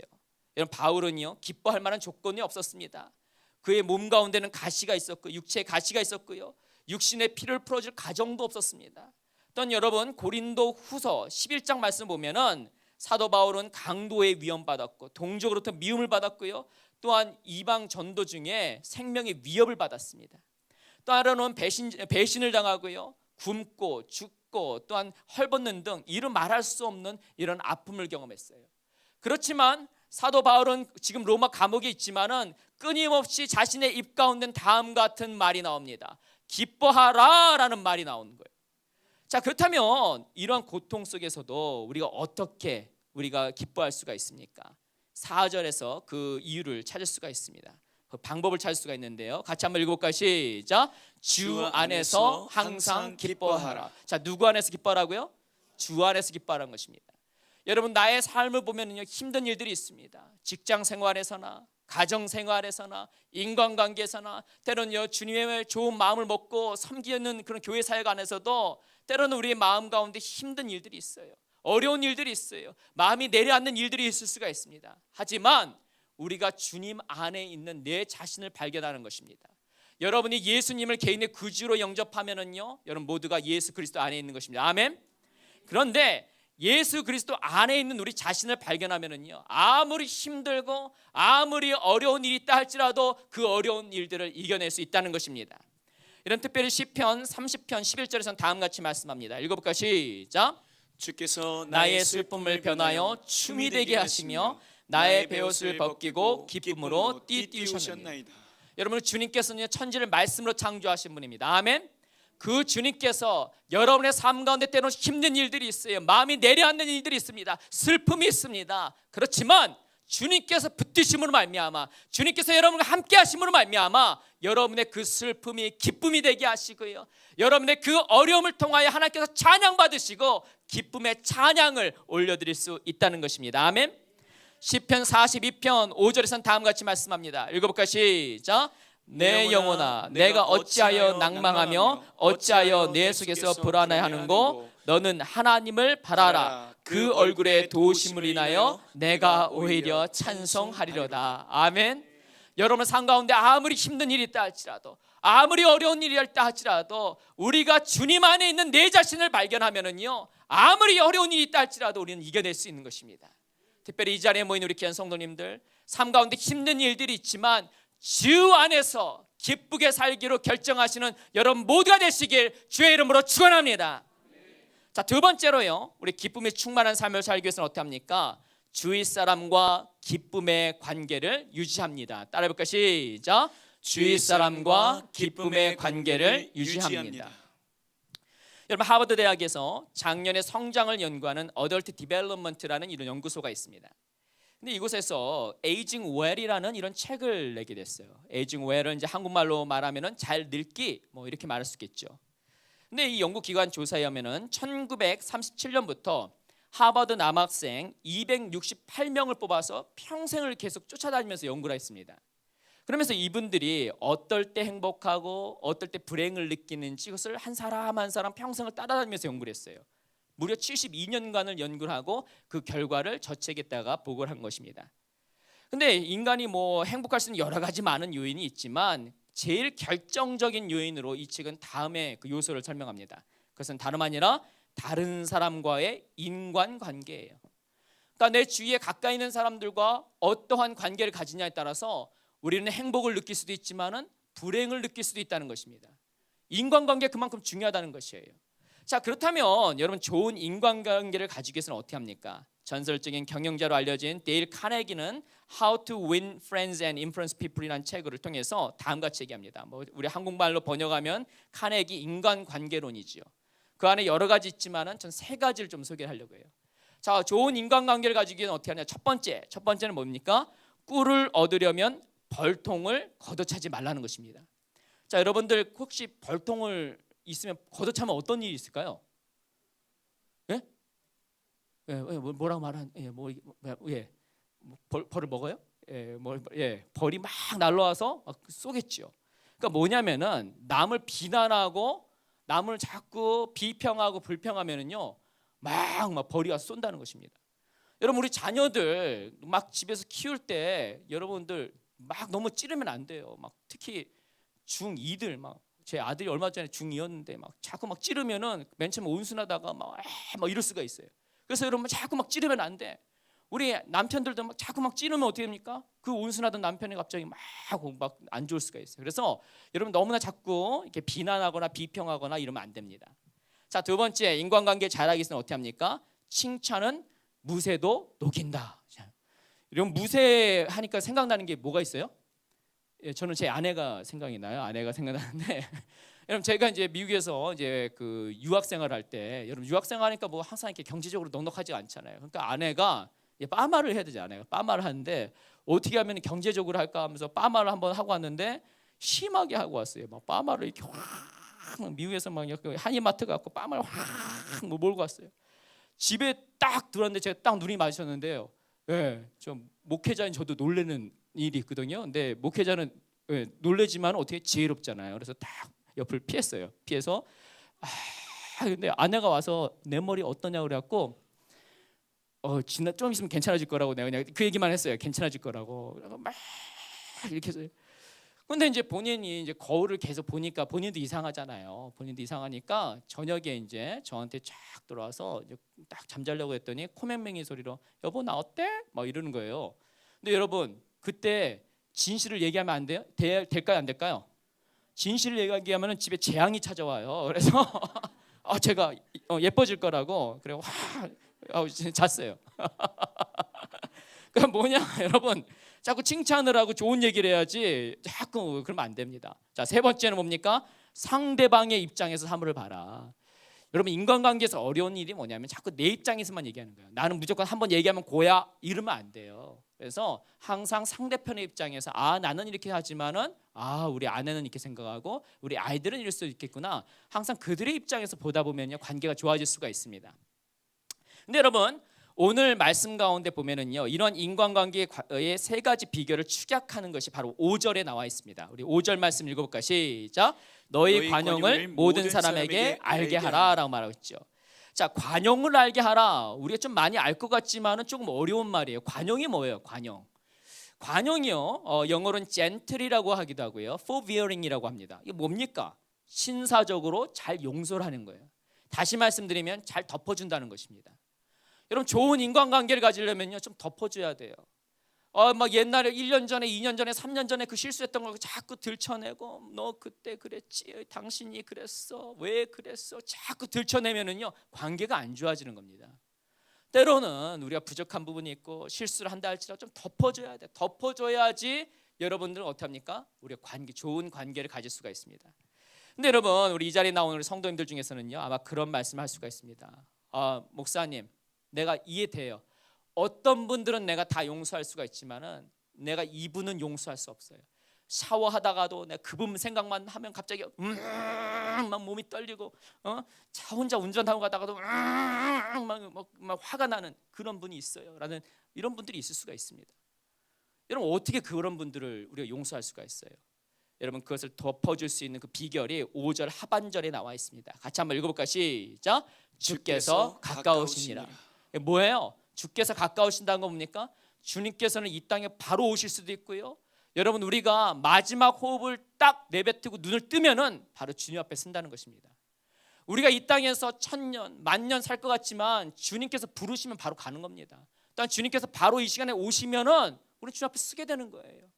여러분 바울은요 기뻐할 만한 조건이 없었습니다. 그의 몸 가운데는 가시가 있었고 육체에 가시가 있었고요. 육신의 피를 풀어줄 가정도 없었습니다. 또한 여러분 고린도 후서 11장 말씀 보면은 사도 바울은 강도에 위험받았고 동족으로부터 미움을 받았고요. 또한 이방 전도 중에 생명의 위협을 받았습니다. 또 하나는 배신을 당하고요, 굶고 죽고 또한 헐벗는 등 이루 말할 수 없는 이런 아픔을 경험했어요. 그렇지만 사도 바울은 지금 로마 감옥에 있지만은 끊임없이 자신의 입 가운데 다음 같은 말이 나옵니다. 기뻐하라라는 말이 나오는 거예요. 자, 그렇다면 이러한 고통 속에서도 우리가 어떻게 우리가 기뻐할 수가 있습니까? 4절에서 그 이유를 찾을 수가 있습니다. 그 방법을 찾을 수가 있는데요. 같이 한번 읽어볼까요? 시작. 주 안에서 항상 기뻐하라. 자, 누구 안에서 기뻐하라고요? 주 안에서 기뻐하라는 것입니다. 여러분, 나의 삶을 보면요, 힘든 일들이 있습니다. 직장 생활에서나 가정 생활에서나 인간관계에서나 때로는 주님의 좋은 마음을 먹고 섬기는 그런 교회 사역 안에서도 때로는 우리의 마음 가운데 힘든 일들이 있어요. 어려운 일들이 있어요. 마음이 내려앉는 일들이 있을 수가 있습니다. 하지만 우리가 주님 안에 있는 내 자신을 발견하는 것입니다. 여러분이 예수님을 개인의 구주로 영접하면은요, 여러분 모두가 예수 그리스도 안에 있는 것입니다. 아멘. 그런데 예수 그리스도 안에 있는 우리 자신을 발견하면은요, 아무리 힘들고 아무리 어려운 일이 있다 할지라도 그 어려운 일들을 이겨낼 수 있다는 것입니다. 이런 특별히 시편 30편 11절에서는 다음같이 말씀합니다. 읽어볼까요? 시작. 주께서 나의 슬픔을 변하여 춤이 되게 하시며 나의 베옷을 벗기고 기쁨으로 띠띠우셨나이다. 여러분, 주님께서는 천지를 말씀으로 창조하신 분입니다. 아멘. 그 주님께서 여러분의 삶 가운데 때로는 힘든 일들이 있어요. 마음이 내려앉는 일들이 있습니다. 슬픔이 있습니다. 그렇지만 주님께서 붙드심으로 말미암아, 주님께서 여러분과 함께 하심으로 말미암아 여러분의 그 슬픔이 기쁨이 되게 하시고요, 여러분의 그 어려움을 통하여 하나님께서 찬양 받으시고 기쁨의 찬양을 올려드릴 수 있다는 것입니다. 아멘. 시편 42편 5절에서는 다음같이 말씀합니다. 읽어볼까요? 시작. 내 영혼아, 내가 어찌하여 낭망하며 어찌하여 내 속에서 불안해하는고? 너는 하나님을 바라라. 그 얼굴에 도우심을 인하여 내가 오히려 찬송하리로다. 아멘. 여러분 삶 가운데 아무리 힘든 일이 있다 할지라도, 아무리 어려운 일이 있다 할지라도 우리가 주님 안에 있는 내 자신을 발견하면은요, 아무리 어려운 일이 있다 할지라도 우리는 이겨낼 수 있는 것입니다. 특별히 이 자리에 모인 우리 귀한 성도님들, 삶 가운데 힘든 일들이 있지만 주 안에서 기쁘게 살기로 결정하시는 여러분 모두가 되시길 주의 이름으로 축원합니다. 자, 두 번째로요, 우리 기쁨에 충만한 삶을 살기 위해서는 어떻게 합니까? 주위 사람과 기쁨의 관계를 유지합니다. 따라해볼까요? 시작. 주위 사람과 기쁨의 관계를 유지합니다. 여러분, 하버드 대학에서 장년의 성장을 연구하는 어덜트 디벨롭먼트라는 이런 연구소가 있습니다. 근데 이곳에서 에이징 웰이라는 이런 책을 내게 됐어요. 에이징 웰은 이제 한국말로 말하면은 잘 늙기, 뭐 이렇게 말할 수 있겠죠. 근데 이 연구기관 조사에 하면은 1937년부터 하버드 남학생 268명을 뽑아서 평생을 계속 쫓아다니면서 연구를 했습니다. 그러면서 이분들이 어떨 때 행복하고 어떨 때 불행을 느끼는지 그것을 한 사람 한 사람 평생을 따라다니면서 연구를 했어요. 무려 72년간을 연구를 하고 그 결과를 저 책에다가 보고를 한 것입니다. 근데 인간이 뭐 행복할 수 있는 여러 가지 많은 요인이 있지만 제일 결정적인 요인으로 이 책은 다음에 그 요소를 설명합니다. 그것은 다름 아니라 다른 사람과의 인간관계예요. 그러니까 내 주위에 가까이 있는 사람들과 어떠한 관계를 가지냐에 따라서 우리는 행복을 느낄 수도 있지만은 불행을 느낄 수도 있다는 것입니다. 인간관계 그만큼 중요하다는 것이에요. 자, 그렇다면 여러분 좋은 인간관계를 가지기 위해서는 어떻게 합니까? 전설적인 경영자로 알려진 데일 카네기는 How to Win Friends and Influence People이라는 책을 통해서 다음같이 얘기합니다. 뭐 우리 한국말로 번역하면 카네기 인간관계론이지요. 그 안에 여러 가지 있지만은 전 세 가지를 좀 소개하려고 해요. 자, 좋은 인간관계를 가지기 위해서는 어떻게 하냐? 첫 번째는 뭡니까? 꿀을 얻으려면 벌통을 걷어차지 말라는 것입니다. 자, 여러분들 혹시 벌통을 있으면 걷어차면 어떤 일이 있을까요? 예? 뭐라고 말한? 벌을 먹어요? 벌이 막 날라와서 막 쏘겠죠. 그러니까 뭐냐면은 남을 비난하고 남을 자꾸 비평하고 불평하면은요, 막 벌이 와서 쏜다는 것입니다. 여러분 우리 자녀들 막 집에서 키울 때 여러분들 막 너무 찌르면 안 돼요. 막 특히 중2들 막 제 아들이 얼마 전에 중2였는데 막 자꾸 막 찌르면은 맨 처음에 온순하다가 막 이럴 수가 있어요. 그래서 여러분 자꾸 막 찌르면 안 돼. 우리 남편들도 막 자꾸 막 찌르면 어떻게 됩니까? 그 온순하던 남편이 갑자기 막 안 좋을 수가 있어요. 그래서 여러분 너무나 자꾸 이렇게 비난하거나 비평하거나 이러면 안 됩니다. 자, 두 번째, 인간관계 잘하기 위해서는 어떻게 합니까? 칭찬은 무쇠도 녹인다. 이런 무쇠하니까 생각나는 게 뭐가 있어요? 예, 저는 제 아내가 생각이 나요. 아내가 생각나는데 여러분 제가 이제 미국에서 이제 그 유학생활 할 때 여러분 유학생활하니까 뭐 항상 이렇게 경제적으로 넉넉하지 않잖아요. 그러니까 아내가 빠마를 해야 되잖아요. 빠마를 하는데 어떻게 하면 경제적으로 할까 하면서 빠마를 한번 하고 왔는데 심하게 하고 왔어요. 막 빠마를 이렇게 확 미국에서 막 한인마트 갖고 빠마를 확 몰고 왔어요. 집에 딱 들어왔는데 제가 딱 눈이 마주쳤는데요. 예, 좀 목회자인 저도 놀라는 일이 있거든요. 근데 목회자는 놀래지만 어떻게 지혜롭잖아요. 그래서 딱 옆을 피했어요. 피해서 근데 아내가 와서 내 머리 어떠냐고 그래갖고 지나 좀 있으면 괜찮아질 거라고 내가 그냥 그 얘기만 했어요. 괜찮아질 거라고. 막 이렇게 해서 근데 이제 본인이 이제 거울을 계속 보니까 본인도 이상하잖아요. 본인도 이상하니까 저녁에 이제 저한테 쫙 들어와서 이제 딱 잠자려고 했더니 코맹맹이 소리로 여보 나 어때? 막 이러는 거예요. 근데 여러분 그때 진실을 얘기하면 안 돼요? 될까요 안 될까요? 진실을 얘기하면은 집에 재앙이 찾아와요. 그래서 제가 예뻐질 거라고 그래 잤어요. 그러니까 뭐냐 여러분 자꾸 칭찬을 하고 좋은 얘기를 해야지 자꾸 그러면 안 됩니다. 자, 세 번째는 뭡니까? 상대방의 입장에서 사물을 봐라. 여러분 인간관계에서 어려운 일이 뭐냐면 자꾸 내 입장에서만 얘기하는 거예요. 나는 무조건 한번 얘기하면 고야 이러면 안 돼요. 그래서 항상 상대편의 입장에서 나는 이렇게 하지만은 우리 아내는 이렇게 생각하고 우리 아이들은 이럴 수도 있겠구나. 항상 그들의 입장에서 보다 보면요 관계가 좋아질 수가 있습니다. 근데 여러분 오늘 말씀 가운데 보면은요 이런 인간관계의 세 가지 비결을 축약하는 것이 바로 5절에 나와 있습니다. 우리 5절 말씀 읽어볼까요? 시작. 너희 관용을 모든 사람에게 알게 하라라고 말하고 있죠. 자, 관용을 알게 하라. 우리가 좀 많이 알 것 같지만은 조금 어려운 말이에요. 관용이 뭐예요? 관용이요. 영어로는 gentle이라고 하기도 하고요. forbearing이라고 합니다. 이게 뭡니까? 신사적으로 잘 용서를 하는 거예요. 다시 말씀드리면 잘 덮어준다는 것입니다. 여러분 좋은 인간관계를 가지려면요 좀 덮어줘야 돼요. 막 옛날에 1년 전에 2년 전에 3년 전에 그 실수했던 걸 자꾸 들춰내고 너 그때 그랬지 당신이 그랬어 왜 그랬어 자꾸 들춰내면은요 관계가 안 좋아지는 겁니다. 때로는 우리가 부족한 부분이 있고 실수를 한다 할지라도 좀 덮어줘야 돼. 덮어줘야지 여러분들은 어떻게 합니까? 우리가 좋은 관계를 가질 수가 있습니다. 근데 여러분 우리 이 자리에 나오는 우리 성도님들 중에서는요 아마 그런 말씀을 할 수가 있습니다. 목사님 내가 이해돼요. 어떤 분들은 내가 다 용서할 수가 있지만은 내가 이분은 용서할 수 없어요. 샤워하다가도 내가 그분 생각만 하면 갑자기 막 몸이 떨리고 차 혼자 운전하고 가다가도 막 화가 나는 그런 분이 있어요. 라는 이런 분들이 있을 수가 있습니다. 여러분 어떻게 그런 분들을 우리가 용서할 수가 있어요? 여러분 그것을 덮어줄 수 있는 그 비결이 5절 하반절에 나와 있습니다. 같이 한번 읽어볼까요? 시작. 주께서 가까우시니라. 뭐예요? 주께서 가까우신다는 건 뭡니까? 주님께서는 이 땅에 바로 오실 수도 있고요. 여러분 우리가 마지막 호흡을 딱 내뱉고 눈을 뜨면은 바로 주님 앞에 쓴다는 것입니다. 우리가 이 땅에서 1000년, 10,000년 살 것 같지만 주님께서 부르시면 바로 가는 겁니다. 일단 주님께서 바로 이 시간에 오시면은 우리 주님 앞에 쓰게 되는 거예요.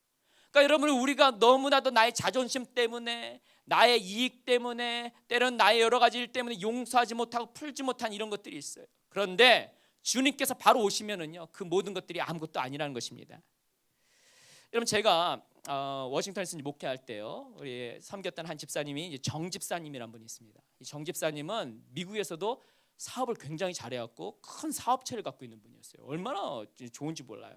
그러니까 여러분 우리가 너무나도 나의 자존심 때문에 나의 이익 때문에 때로는 나의 여러 가지 일 때문에 용서하지 못하고 풀지 못한 이런 것들이 있어요. 그런데 주님께서 바로 오시면은요 그 모든 것들이 아무것도 아니라는 것입니다. 여러분 제가 워싱턴에서 목회할 때요 우리 섬겼던 한 집사님이 이제 정 집사님이란 분이 있습니다. 이 정 집사님은 미국에서도 사업을 굉장히 잘해갖고 큰 사업체를 갖고 있는 분이었어요. 얼마나 좋은지 몰라요.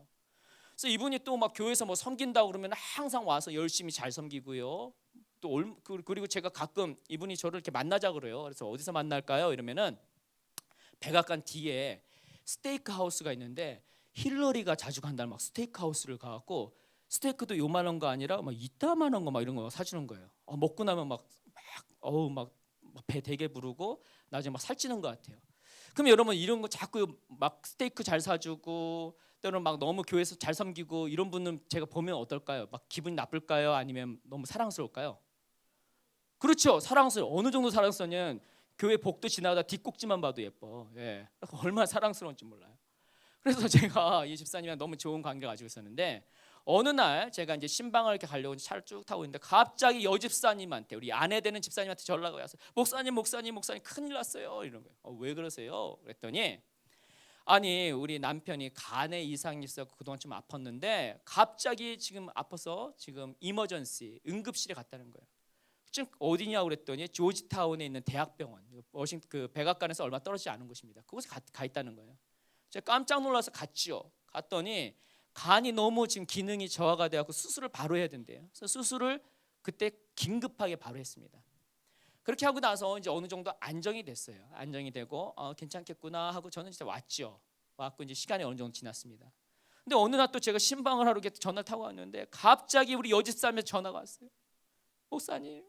그래서 이분이 또 막 교회에서 뭐 섬긴다고 그러면 항상 와서 열심히 잘 섬기고요. 또 그리고 제가 가끔 이분이 저를 이렇게 만나자 그래요. 그래서 어디서 만날까요? 이러면은 백악관 뒤에 스테이크 하우스가 있는데 힐러리가 자주 간다는 막 스테이크 하우스를 가갖고 스테이크도 요만한 거 아니라 막 이따만한 거 막 이런 거 사주는 거예요. 먹고 나면 막 배 되게 부르고 나중에 막 살찌는 것 같아요. 그럼 여러분 이런 거 자꾸 막 스테이크 잘 사주고 때로는 막 너무 교회에서 잘 섬기고 이런 분은 제가 보면 어떨까요? 막 기분이 나쁠까요? 아니면 너무 사랑스러울까요? 그렇죠. 사랑스러워. 어느 정도 사랑스러냐면 교회 복도 지나가다 뒷꼭지만 봐도 예뻐. 얼마나 사랑스러운지 몰라요. 그래서 제가 이 집사님이랑 너무 좋은 관계를 가지고 있었는데 어느 날 제가 이제 신방을 이렇게 가려고 차를 쭉 타고 있는데 갑자기 여집사님한테 우리 아내 되는 집사님한테 전화가 와서 목사님 큰일 났어요 이런 거예요. 왜 그러세요? 그랬더니 아니 우리 남편이 간에 이상이 있어서 그동안 좀 아팠는데 갑자기 지금 아파서 지금 이머전시 응급실에 갔다는 거예요. 지금 어디냐고 그랬더니 조지타운에 있는 대학병원 워싱턴 그 백악관에서 얼마 떨어지지 않은 곳입니다. 그곳에 가 있다는 거예요. 제가 깜짝 놀라서 갔죠. 갔더니 간이 너무 지금 기능이 저하가 돼갖고 수술을 바로 해야 된대요. 그래서 수술을 그때 긴급하게 바로 했습니다. 그렇게 하고 나서 이제 어느 정도 안정이 됐어요. 안정이 되고 괜찮겠구나 하고 저는 진짜 왔죠. 왔고 이제 시간이 어느 정도 지났습니다. 근데 어느 날 또 제가 신방을 하러 이렇게 전화를 타고 왔는데 갑자기 우리 여집사님한테 전화가 왔어요. 목사님,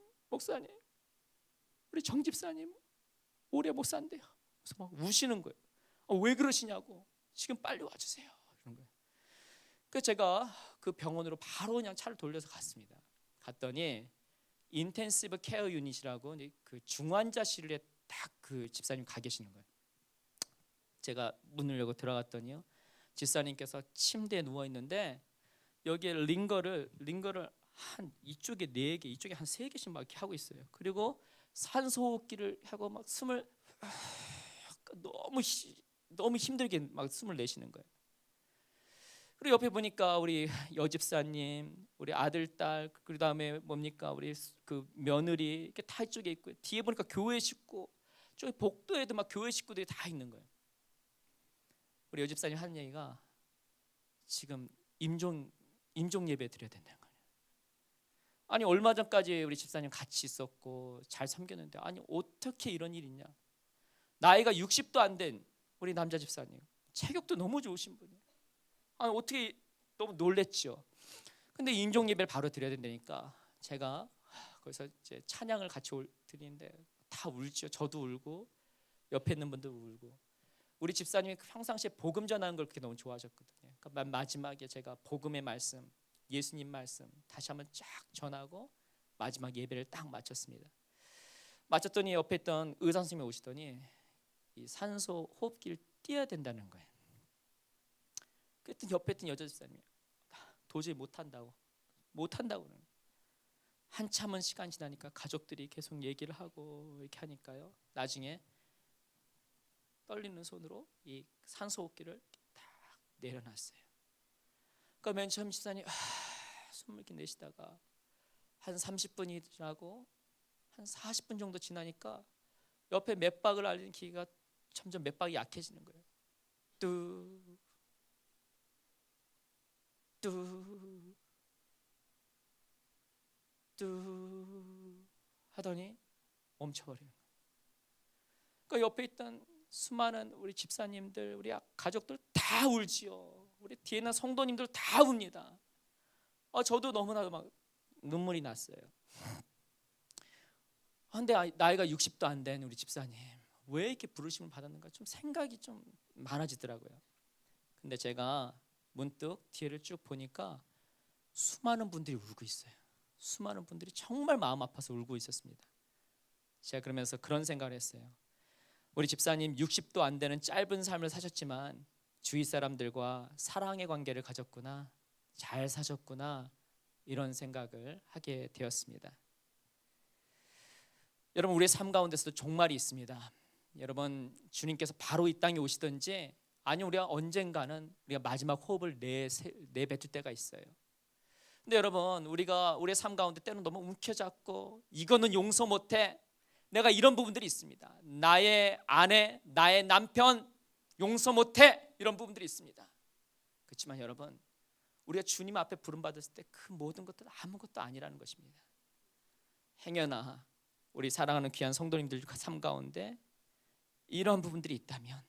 우리 정 집사님 오래 못 산대요. 그래서 막 우시는 거예요. 왜 그러시냐고. 지금 빨리 와주세요. 이런 거예요. 그래서 제가 그 병원으로 바로 그냥 차를 돌려서 갔습니다. 갔더니 인텐시브 케어 유닛이라고 그 중환자실에 딱 그 집사님 가 계시는 거예요. 제가 문을 열고 들어갔더니요, 집사님께서 침대에 누워 있는데 여기에 링거를 한 이쪽에 4개, 이쪽에 한 3개씩 막 이렇게 하고 있어요. 그리고 산소호흡기를 하고 막 숨을 너무 힘들게 막 숨을 내쉬는 거예요. 그리고 옆에 보니까 우리 여집사님, 우리 아들, 딸, 그 다음에 뭡니까 우리 그 며느리 이렇게 다 이쪽에 있고 뒤에 보니까 교회 식구, 저기 복도에도 막 교회 식구들이 다 있는 거예요. 우리 여집사님 하는 얘기가 지금 임종 예배 드려야 된다는 거예요. 아니 얼마 전까지 우리 집사님 같이 있었고 잘 섬겼는데 아니 어떻게 이런 일이 있냐. 나이가 60도 안 된 우리 남자 집사님, 체격도 너무 좋으신 분이에요. 아니 어떻게 너무 놀랬죠. 근데 임종 예배를 바로 드려야 된다니까 제가 거기서 이제 찬양을 같이 드리는데 다 울죠. 저도 울고 옆에 있는 분도 울고. 우리 집사님이 평상시에 복음 전하는 걸 그렇게 너무 좋아하셨거든요. 그러니까 마지막에 제가 복음의 말씀, 예수님 말씀 다시 한번 쫙 전하고 마지막 예배를 딱 마쳤습니다. 마쳤더니 옆에 있던 의사 선생님이 오시더니 이 산소 호흡기를 띄어야 된다는 거예요. 그랬더니 옆에 있던 여자 집사님이 도저히 못한다고 그러는. 한참은 시간 지나니까 가족들이 계속 얘기를 하고 이렇게 하니까요, 나중에 떨리는 손으로 이 산소호흡기를 딱 내려놨어요. 그러니까 맨 처음 집사님 숨을 이렇게 내쉬다가 한 30분이 지나고 한 40분 정도 지나니까 옆에 맥박을 알리는 기계가 점점 맥박이 약해지는 거예요. 뚜 하더니 멈춰버리는 거예요. 그러니까 옆에 있던 수많은 우리 집사님들, 우리 가족들 다 울지요. 우리 뒤에 있는 성도님들 다 웁니다. 저도 너무나도 막 눈물이 났어요. 근데 나이가 60도 안 된 우리 집사님 왜 이렇게 부르심을 받았는가 좀 생각이 좀 많아지더라고요. 근데 제가 문득 뒤를 쭉 보니까 수많은 분들이 울고 있어요. 수많은 분들이 정말 마음 아파서 울고 있었습니다. 제가 그러면서 그런 생각을 했어요. 우리 집사님 60도 안 되는 짧은 삶을 사셨지만 주위 사람들과 사랑의 관계를 가졌구나, 잘 사셨구나, 이런 생각을 하게 되었습니다. 여러분, 우리의 삶 가운데서도 종말이 있습니다. 여러분, 주님께서 바로 이 땅에 오시든지 아니면 우리가 언젠가는 우리가 마지막 호흡을 내뱉을 때가 있어요. 근데 여러분, 우리가 우리의 삶 가운데 때는 너무 움켜잡고 이거는 용서 못해, 내가 이런 부분들이 있습니다. 나의 아내, 나의 남편 용서 못해, 이런 부분들이 있습니다. 그렇지만 여러분, 우리가 주님 앞에 부름받았을 때 그 모든 것들은 아무것도 아니라는 것입니다. 행여나 우리 사랑하는 귀한 성도님들 삶 가운데 이런 부분들이 있다면,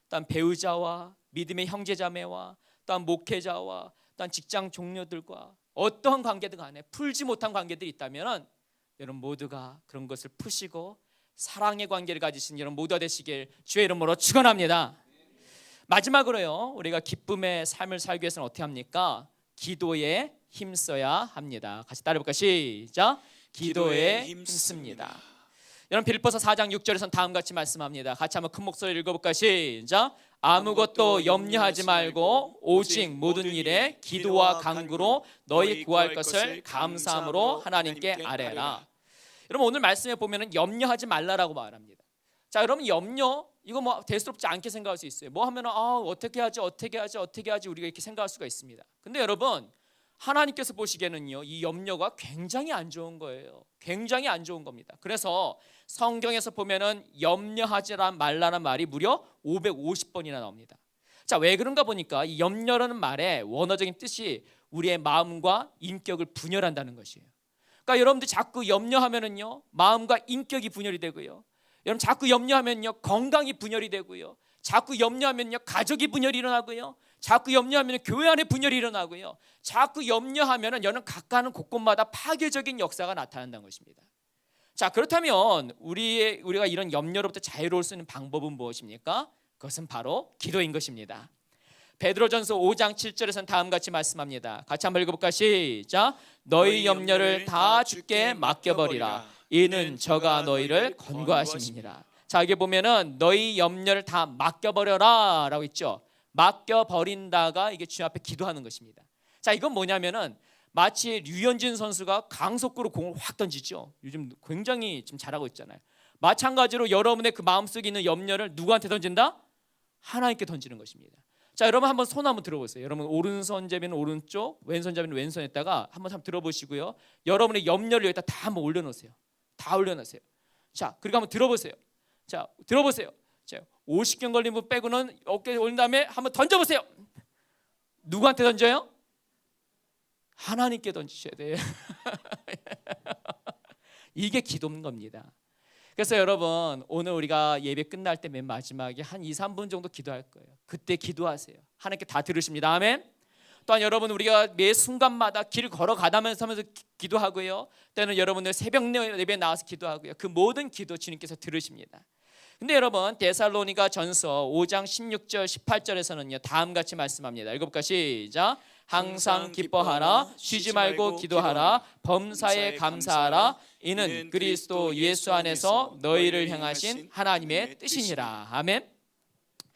또한 배우자와 믿음의 형제자매와 또한 목회자와 또한 직장 동료들과 어떠한 관계든 간에 풀지 못한 관계들이 있다면 여러분 모두가 그런 것을 푸시고 사랑의 관계를 가지신 여러분 모두가 되시길 주의 이름으로 축원합니다. 마지막으로요, 우리가 기쁨의 삶을 살기 위해서는 어떻게 합니까? 기도에 힘써야 합니다. 같이 따라해볼까요? 시작. 기도에 힘씁니다. 여러분, 빌립보서 4장 6절에서는 다음같이 말씀합니다. 같이 한번 큰 목소리로 읽어볼까요? 시작. 아무것도 염려하지 말고 오직 모든 일에 기도와 간구로 너희 구할 것을 감사함으로 하나님께 아뢰라. 여러분 오늘 말씀에 보면은 염려하지 말라라고 말합니다. 자, 여러분 염려 이거 뭐 대수롭지 않게 생각할 수 있어요. 뭐 하면은 어떻게 하지 우리가 이렇게 생각할 수가 있습니다. 근데 여러분 하나님께서 보시기에는요 이 염려가 굉장히 안 좋은 거예요. 굉장히 안 좋은 겁니다. 그래서 성경에서 보면은 염려하지 말라는 말이 무려 550번이나 나옵니다. 자, 왜 그런가 보니까 이 염려라는 말의 원어적인 뜻이 우리의 마음과 인격을 분열한다는 것이에요. 그러니까 여러분들 자꾸 염려하면은요 마음과 인격이 분열이 되고요. 여러분 자꾸 염려하면요 건강이 분열이 되고요. 자꾸 염려하면요 가족이 분열이 일어나고요. 자꾸 염려하면 교회 안에 분열이 일어나고요. 자꾸 염려하면은 여러분 각가는 곳곳마다 파괴적인 역사가 나타난다는 것입니다. 자, 그렇다면 우리가 이런 염려로부터 자유로울 수 있는 방법은 무엇입니까? 그것은 바로 기도인 것입니다. 베드로전서 5장 7절에서는 다음같이 말씀합니다. 같이 한번 읽어볼까? 시작. 너희 염려를 다 주께 맡겨버리라. 이는 저가 너희를 권고하심이니라. 자, 여기 보면은 너희 염려를 다 맡겨버려라 라고 있죠. 맡겨버린다가 이게 주님 앞에 기도하는 것입니다. 자, 이건 뭐냐면은 마치 류현진 선수가 강속구로 공을 확 던지죠. 요즘 굉장히 지금 잘하고 있잖아요. 마찬가지로 여러분의 그 마음속에 있는 염려를 누구한테 던진다? 하나님께 던지는 것입니다. 자, 여러분 한번 손 한번 들어보세요. 여러분 오른손잡이는 오른쪽, 왼손잡이는 왼손에다가 한번 들어보시고요. 여러분의 염려를 여기다 다 한번 올려놓으세요. 다 올려놓으세요. 자, 그리고 한번 들어보세요. 자, 들어보세요. 자, 50경 걸린 분 빼고는 어깨에 올린 다음에 한번 던져보세요. 누구한테 던져요? 하나님께 던지셔야 돼요. 이게 기도인 겁니다. 그래서 여러분 오늘 우리가 예배 끝날 때 맨 마지막에 한 2, 3분 정도 기도할 거예요. 그때 기도하세요. 하나님께 다 들으십니다. 아멘. 또한 여러분 우리가 매 순간마다 길 걸어가다면서 기도하고요. 때는 여러분들 새벽 예배 나와서 기도하고요. 그 모든 기도 주님께서 들으십니다. 근데 여러분 데살로니가 전서 5장 16절 18절에서는요 다음같이 말씀합니다. 읽어볼까? 시작. 항상 기뻐하라. 쉬지 말고 기도하라. 범사에 감사하라. 이는 그리스도 예수 안에서 너희를 향하신 하나님의 뜻이니라. 아멘.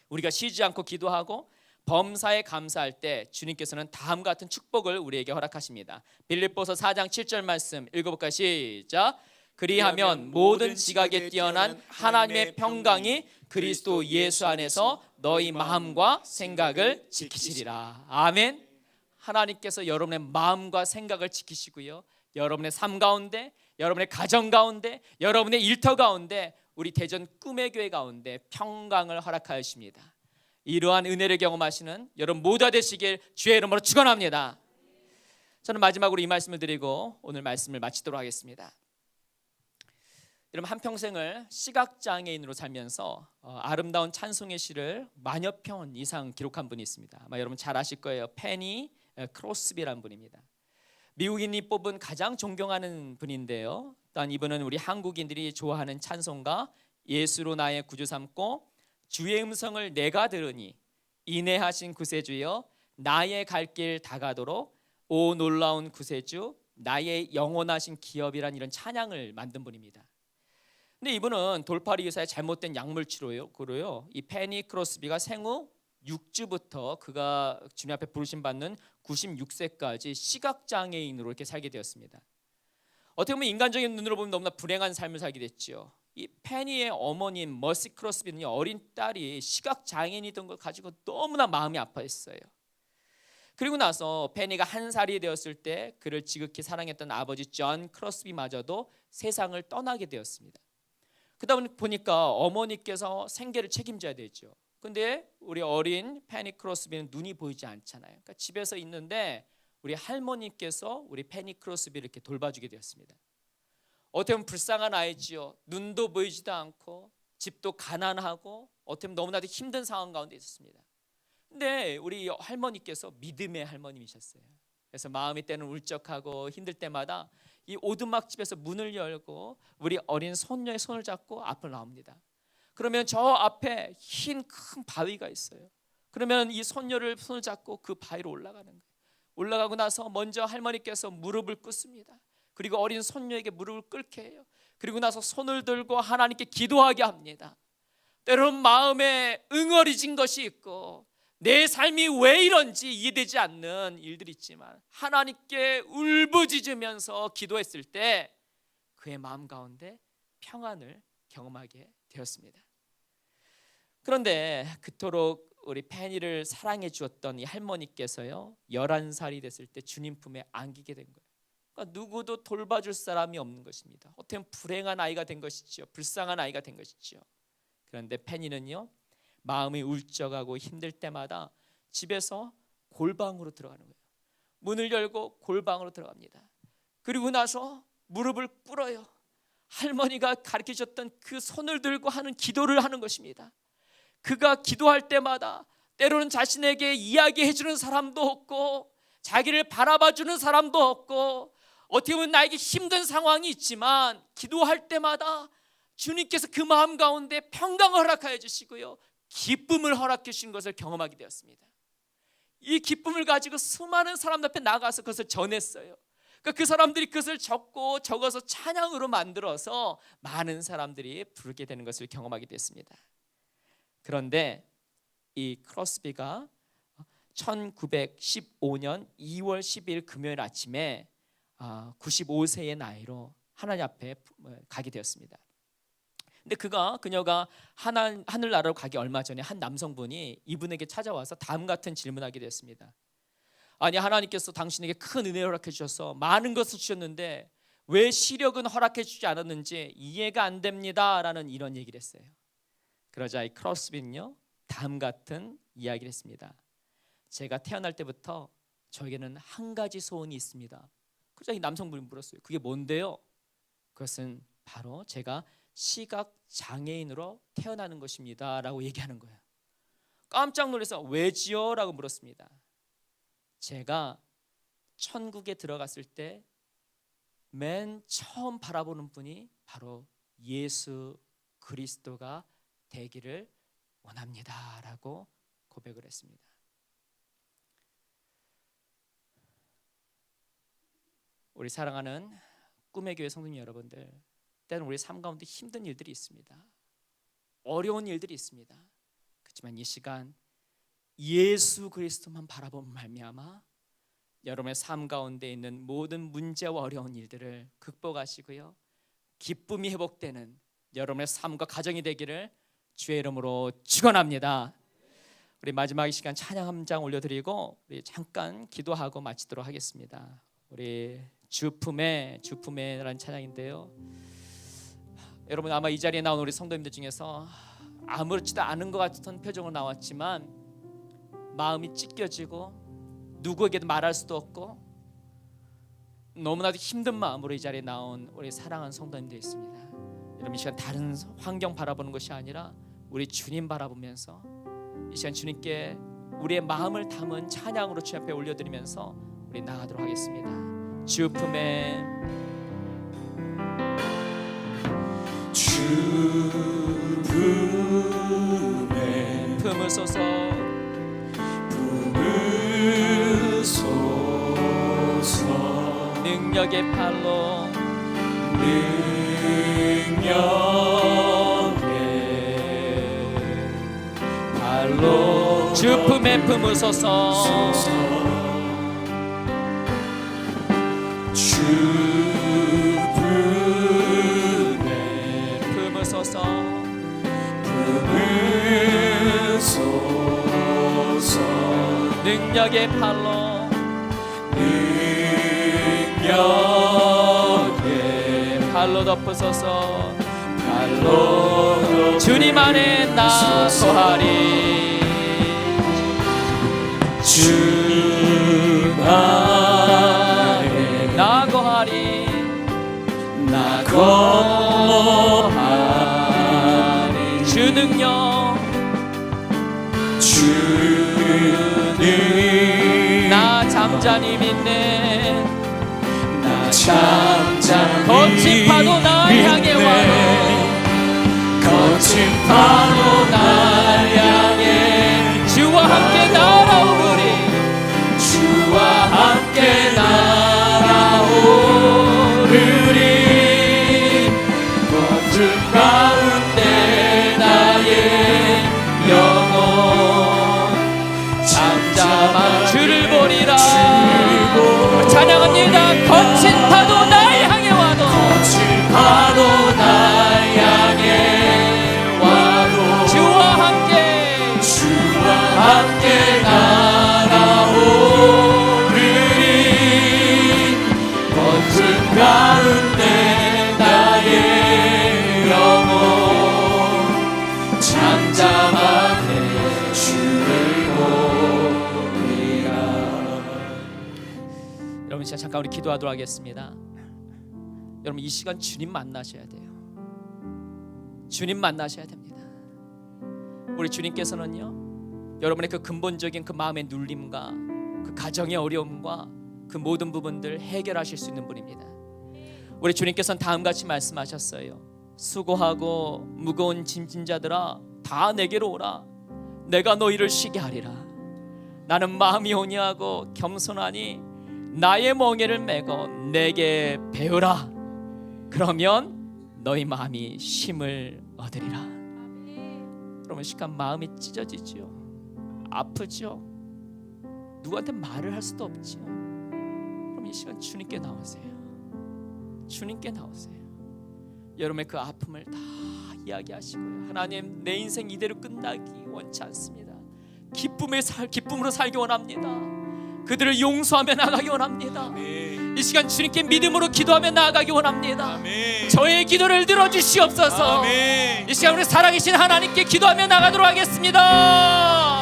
우리가 쉬지 않고 기도하고 범사에 감사할 때 주님께서는 다음과 같은 축복을 우리에게 허락하십니다. 빌립보서 4장 7절 말씀 읽어볼까? 시작. 그리하면 모든 지각에 뛰어난 하나님의 평강이 그리스도 예수 안에서 너희 마음과 생각을 지키시리라. 아멘. 하나님께서 여러분의 마음과 생각을 지키시고요. 여러분의 삶 가운데, 여러분의 가정 가운데, 여러분의 일터 가운데, 우리 대전 꿈의 교회 가운데 평강을 허락하십니다. 이러한 은혜를 경험하시는 여러분 모두가 되시길 주의 이름으로 축원합니다. 저는 마지막으로 이 말씀을 드리고 오늘 말씀을 마치도록 하겠습니다. 여러분 한평생을 시각장애인으로 살면서 아름다운 찬송의 시를 만여 편 이상 기록한 분이 있습니다. 아마 여러분 잘 아실 거예요. 페니 크로스비라는 분입니다. 미국인이 뽑은 가장 존경하는 분인데요. 또한 이분은 우리 한국인들이 좋아하는 찬송가 예수로 나의 구주 삼고 주의 음성을 내가 들으니 인내하신 구세주여 나의 갈 길 다가도록 오 놀라운 구세주 나의 영원하신 기업이란 이런 찬양을 만든 분입니다. 근데 이분은 돌팔이 의사의 잘못된 약물 치료로요. 이 페니 크로스비가 생후 6주부터 그가 주님 앞에 부르심 받는 96세까지 시각장애인으로 이렇게 살게 되었습니다. 어떻게 보면 인간적인 눈으로 보면 너무나 불행한 삶을 살게 됐죠. 이 페니의 어머님 머시 크로스비는 어린 딸이 시각장애인이던 걸 가지고 너무나 마음이 아파했어요. 그리고 나서 페니가 1살이 되었을 때 그를 지극히 사랑했던 아버지 존 크로스비마저도 세상을 떠나게 되었습니다. 그러다 보니까 어머니께서 생계를 책임져야 되죠. 근데 우리 어린 페니 크로스비는 눈이 보이지 않잖아요. 그러니까 집에서 있는데 우리 할머니께서 우리 페니 크로스비를 이렇게 돌봐주게 되었습니다. 어떻게 보면 불쌍한 아이지요. 눈도 보이지도 않고 집도 가난하고 어떻게 보면 너무나도 힘든 상황 가운데 있었습니다. 근데 우리 할머니께서 믿음의 할머님이셨어요. 그래서 마음이 때는 울적하고 힘들 때마다 이 오두막집에서 문을 열고 우리 어린 손녀의 손을 잡고 앞을 나옵니다. 그러면 저 앞에 흰 큰 바위가 있어요. 그러면 이 손녀를 손을 잡고 그 바위로 올라가는 거예요. 올라가고 나서 먼저 할머니께서 무릎을 꿇습니다. 그리고 어린 손녀에게 무릎을 꿇게 해요. 그리고 나서 손을 들고 하나님께 기도하게 합니다. 때로는 마음에 응어리진 것이 있고 내 삶이 왜 이런지 이해되지 않는 일들이 있지만 하나님께 울부짖으면서 기도했을 때 그의 마음 가운데 평안을 경험하게 되었습니다. 그런데 그토록 우리 페니를 사랑해 주었던 이 할머니께서요 11살이 됐을 때 주님 품에 안기게 된 거예요. 그러니까 누구도 돌봐줄 사람이 없는 것입니다. 어떻게 보면 불행한 아이가 된 것이지요. 불쌍한 아이가 된 것이지요. 그런데 페니는요 마음이 울적하고 힘들 때마다 집에서 골방으로 들어가는 거예요. 문을 열고 골방으로 들어갑니다. 그리고 나서 무릎을 꿇어요. 할머니가 가르쳐줬던 그 손을 들고 하는 기도를 하는 것입니다. 그가 기도할 때마다 때로는 자신에게 이야기해주는 사람도 없고 자기를 바라봐주는 사람도 없고 어떻게 보면 나에게 힘든 상황이 있지만 기도할 때마다 주님께서 그 마음 가운데 평강을 허락하여 주시고요 기쁨을 허락해 주신 것을 경험하게 되었습니다. 이 기쁨을 가지고 수많은 사람들 앞에 나가서 그것을 전했어요. 그러니까 그 사람들이 그것을 적어서 찬양으로 만들어서 많은 사람들이 부르게 되는 것을 경험하게 됐습니다. 그런데 이 크로스비가 1915년 2월 12일 금요일 아침에 95세의 나이로 하나님 앞에 가게 되었습니다. 근데 그녀가 하늘나라로 가기 얼마 전에 한 남성분이 이분에게 찾아와서 다음 같은 질문하게 됐습니다. 아니 하나님께서 당신에게 큰 은혜를 허락해 주셔서 많은 것을 주셨는데 왜 시력은 허락해 주지 않았는지 이해가 안 됩니다 라는 이런 얘기를 했어요. 그러자 이 크로스비는요 다음 같은 이야기를 했습니다. 제가 태어날 때부터 저에게는 한 가지 소원이 있습니다. 그러자 이 남성분이 물었어요. 그게 뭔데요? 그것은 바로 제가 시각 장애인으로 태어나는 것입니다 라고 얘기하는 거예요. 깜짝 놀라서 왜지요? 라고 물었습니다. 제가 천국에 들어갔을 때 맨 처음 바라보는 분이 바로 예수 그리스도가 되기를 원합니다 라고 고백을 했습니다. 우리 사랑하는 꿈의 교회 성도님 여러분들, 때는 우리 삶 가운데 힘든 일들이 있습니다. 어려운 일들이 있습니다. 그렇지만 이 시간 예수 그리스도만 바라보면 말미암아 여러분의 삶 가운데 있는 모든 문제와 어려운 일들을 극복하시고요 기쁨이 회복되는 여러분의 삶과 가정이 되기를 주의 이름으로 축원합니다. 우리 마지막 이 시간 찬양 한 장 올려드리고 우리 잠깐 기도하고 마치도록 하겠습니다. 우리 주품에라는 찬양인데요, 여러분 아마 이 자리에 나온 우리 성도님들 중에서 아무렇지도 않은 것 같은 표정으로 나왔지만 마음이 찢겨지고 누구에게도 말할 수도 없고 너무나도 힘든 마음으로 이 자리에 나온 우리 사랑하는 성도님들 있습니다. 여러분 이 시간 다른 환경 바라보는 것이 아니라 우리 주님 바라보면서 이 시간 주님께 우리의 마음을 담은 찬양으로 주 앞에 올려드리면서 우리 나가도록 하겠습니다. 주 품에 품으소서 능력의 팔로 주 품에 품으소서 주 품에 품으소서 능력의 팔로 발로 덮으소서 주님 안에 나 거하리 주님 안에 나 거하리 나 거하리 주 능력 주님 나 잠잠히 믿네 나 잠잠히 거친 파도 날 향해 와도 거친 파도 날 향해 주와 함께 날아오르리 주와 함께 날아오르리 어둠 가운데 나의 함께 날아오르리 어둠 가운데 나의 영혼 잠잠하게 주를 보리라. 여러분 진짜 잠깐 우리 기도하도록 하겠습니다. 여러분 이 시간 주님 만나셔야 돼요. 주님 만나셔야 됩니다. 우리 주님께서는요 여러분의 그 근본적인 그 마음의 눌림과 그 가정의 어려움과 그 모든 부분들 해결하실 수 있는 분입니다. 우리 주님께서는 다음같이 말씀하셨어요. 수고하고 무거운 짐진 자들아 다 내게로 오라. 내가 너희를 쉬게 하리라. 나는 마음이 온유하고 겸손하니 나의 멍에를 메고 내게 배우라. 그러면 너희 마음이 쉼을 얻으리라. 그러면 시간 마음이 찢어지죠. 아프죠. 누구한테 말을 할 수도 없죠. 그럼 이 시간 주님께 나오세요. 주님께 나오세요. 여러분의 그 아픔을 다 이야기하시고요. 하나님 내 인생 이대로 끝나기 원치 않습니다. 기쁨으로 살기 원합니다. 그들을 용서하며 나가기 원합니다. 아멘. 이 시간 주님께 믿음으로 기도하며 나아가기 원합니다. 아멘. 저의 기도를 들어주시옵소서. 아멘. 이 시간 우리 살아계신 하나님께 기도하며 나가도록 하겠습니다.